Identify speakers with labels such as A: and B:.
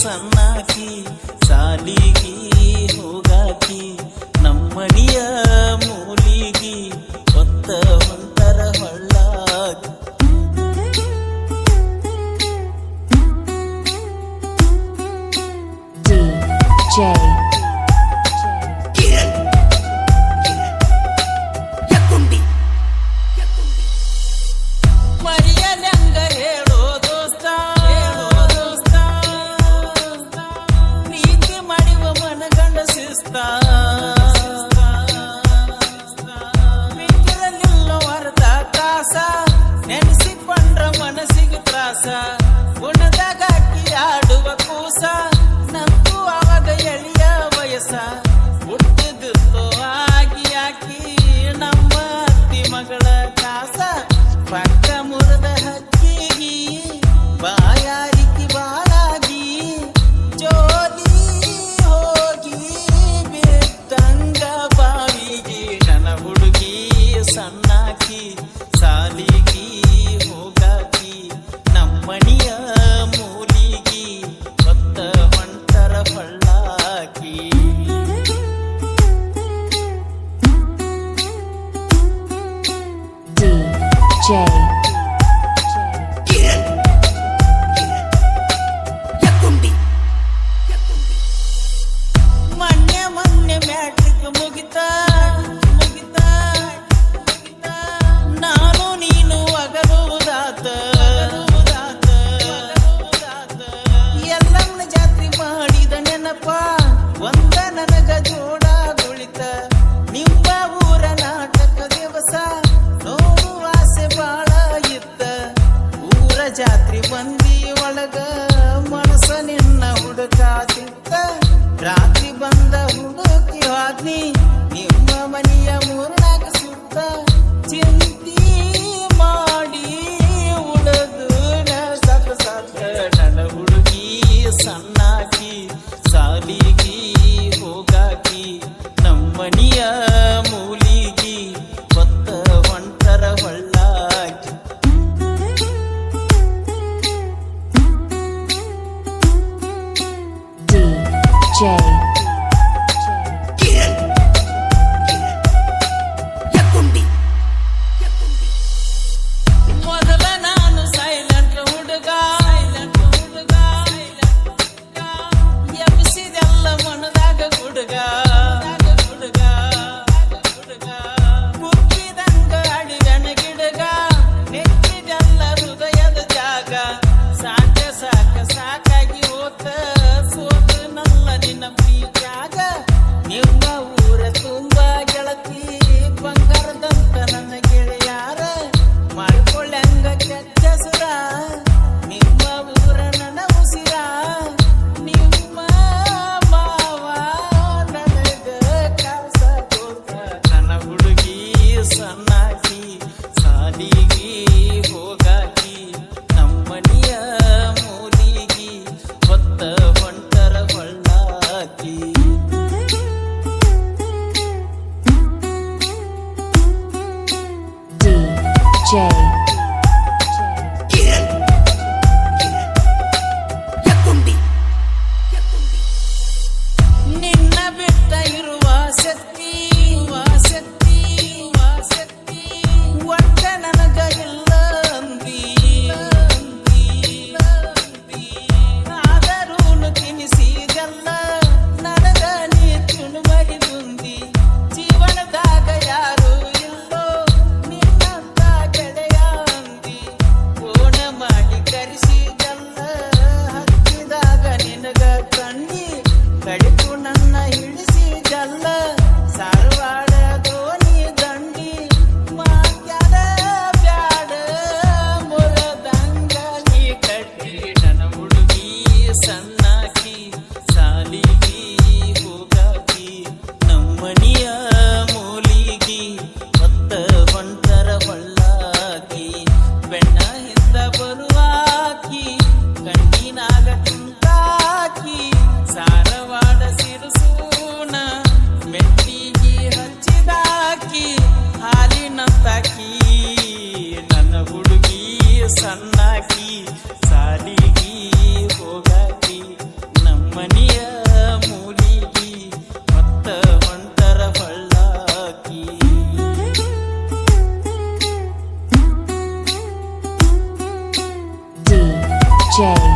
A: ಸಣ್ಣಾಕಿ ಸಾಲಿಗಿ ಹೋಗಾಕಿ ನಮ್ಮನಿಯ ಮೂಲಿಗಿ ಹೊತ್ತ ಹೊಂತರ ಹೊಳ್ಳಾಕಿ
B: DJ
A: ಮರಿಯಲಂಗ ಹೇಳೋ ದೋಸ್ತ ಪ್ರೀತಿ ಮಾಡಿವ ಮನಗಂಡ ಶಿಸ್ತ ಮಿಕ್ಕಿರಲಿಲ್ಲ ವರದ ತ್ರಾಸ ನೆನೆಸಿಕೊಂಡ್ರ ಮನಸ್ಸಿಗೆ ತ್ರಾಸ ಗುಣದಾಗ ಹಾಕಿ ಆಡುವ ಕೂಸ ನಂತು ಅವಾಗ ಎಳಿಯ ವಯಸ್ಸ ಹುಟ್ಟಿದ್ದು ಆಗಿ ಹಾಕಿ ನಮ್ಮ ಅತ್ತಿ ಮಗಳ ಕಾಸ ಪಕ್ಕ ಮುರಿದ ಹಕ್ಕಿಗಿ ಬಾಯಾರಿಕಿ ಬಾಳಾಗಿ ಜೋಲಿ ಹೋಗಿ ಬಿಟ್ಟಂಗ ಬಾವಿಗಿ ನನ್ನ ಹುಡುಗಿ ಸಣ್ಣಾಕಿ ಸಾಲಿಗಿ ಹೋಗಾಕಿ ನಮ್ಮನಿಯ ಮೂಲಿಗಿ ಹೊತ್ತ ಹೊಂಟರ ಹೊಳ್ಳಾಕಿ
B: DJ
A: ಮೊನ್ನೆ ಮೊನ್ನೆ ಮ್ಯಾಟ್ರಿಕ್ ಮುಗಿತ ನಾನು ನೀನು ಅಗಲುವುದಾತ ಎಲ್ಲನ್ನ ಜಾತ್ರೆ ಮಾಡಿದ ನೆನಪ ಒಂದ ನನಗ ಜೋಡ ಗುಳಿತ ನಿಮ್ಮ ಊರ ನಾಟಕ ದಿವಸ ನೋಡುವ ಆಸೆ ಬಾಳ ಇತ್ತ ಊರ ಜಾತ್ರೆ ಬಂದಿ ಒಳಗ ಮನಸ ನಿನ್ನ ಹುಡುಕಾತಿತ್ತ ರಾತ್ರಿ ಬಂದ ಹುಡುಕಿ ಹೋದ್ನಿ ನಿಮ್ಮ ಮನೆಯ ಮೂರ್ನಾಕ ಸುತ್ತ ಚಿಂತಿ ಮಾಡಿ ಉಳದು ಸತ ನನ್ನ ಹುಡುಗಿ ಸಣ್ಣಾಕಿ ಸಾಲಿಗಿ ಹೋಗಾಕಿ ನಮ್ಮನಿಯ ಮೂಲಿಗಿ ಹೊತ್ತ ಹೊಂಟರ ಹೊಳ್ಳಾಕಿ
B: DJ
A: ಮೊದಲ ನಾನು ಸೈಲೆಂಟ್ ಹುಡುಗ ಎಬ್ಸಿದೆಲ್ಲ ಮನದಾಗ ಹುಡುಗ ಮುಕ್ಕಿದಂಗ ಅಡಿಗನ ಗಿಡಗ ನೆಚ್ಚಿದೆಲ್ಲ ಹೃದಯದ ಜಾಗ ಸಾಕಾಗಿ ಹೋತ ಸೋತು ನಲ್ಲ ನಿನ್ನ ಪ್ರೀತ್ಯಾಗ ನಿಮ್ಮ ಊರ ತುಂಬ ಗೆಳತಿ ಬಂಗಾರದಂತ ನನ್ನ ಗೆಳೆಯಾರ ಮಾಡ್ಕೊಳ್ಳಂಗ ಕೆಚ್ಚಸುರ ನಿಮ್ಮ ಊರ ನನ್ನ ಉಸಿರ ನಿಮ್ಮ ಮಾವ ನನಗ ಕಾಸ ಕೊಡ್ತ ನನ್ನ ಹುಡುಗಿ ಸಣ್ಣಾಕಿ ಸಾಲಿಗಿ ಹೋಗಾಕಿ ನಮ್ಮನಿಯ ಮೂಲಿಗಿ ಹೊತ್ತ ಹೊಂಟರ ಹೊಳ್ಳಾಕಿ
B: DJ
A: ನಿನ್ನ ಬಿಟ್ಟ ಇರುವ ಶಕ್ತಿ ಒಟ್ಟ ನನಗ ಇಲ್ಲ ಅಂದಿ ಆದರೂನು ತಿನಿಸಿದೆಲ್ಲ ನನಗ ನೀ ತುಣುಮರಿ ಬಂದಿ ಜೀವನದಾಗ ಯಾರು ಇಲ್ಲೋ ನಿನ್ನಂತ ಗೆಳೆಯ ಅಂದಿ ಫೋನ ಮಾಡಿ ಕರೆಸಿದೆಲ್ಲ ಹತ್ತಿದಾಗ ನಿನಗ ಕಣ್ಣಿ ಕಡಿತು ನನ್ನ ಹಿಡಿಸಿದೆಲ್ಲ ಸಾರವಾಡ ದೋಣಿ ದಂಡಿ ಮಾತ್ಯಾದ ಬ್ಯಾಡ ಮುರದಂಗ ನೀ ಕಟ್ಟಿ ನನ್ನ ಹುಡುಗಿ ಸಣ್ಣಾಕಿ ಸಾಲಿಗಿ ಹೋಗಾಕಿ ನಮ್ಮನಿಯ ಮೂಲಿಗಿ ಹೊತ್ತ ಹೊಂಟರ ಹೊಳ್ಳಾಕಿ ಬೆಣ್ಣ ಹಿಂದ ಬರುವಾಕಿ ಕಣ್ಣಿನಾಗ ಕುಂತಾಕಿ ಸಾರವಾಡ ಸಿರುಸೂನ ಮೆಟ್ಟಿಗಿ ಹಚ್ಚಿದಾಕಿ ಹಾಲಿನಂತಾಕಿ ನನ್ನ ಹುಡುಗಿ ಸಣ್ಣಾಕಿ ಸಾಲಿಗಿ ಹೋಗಾಕಿ
B: J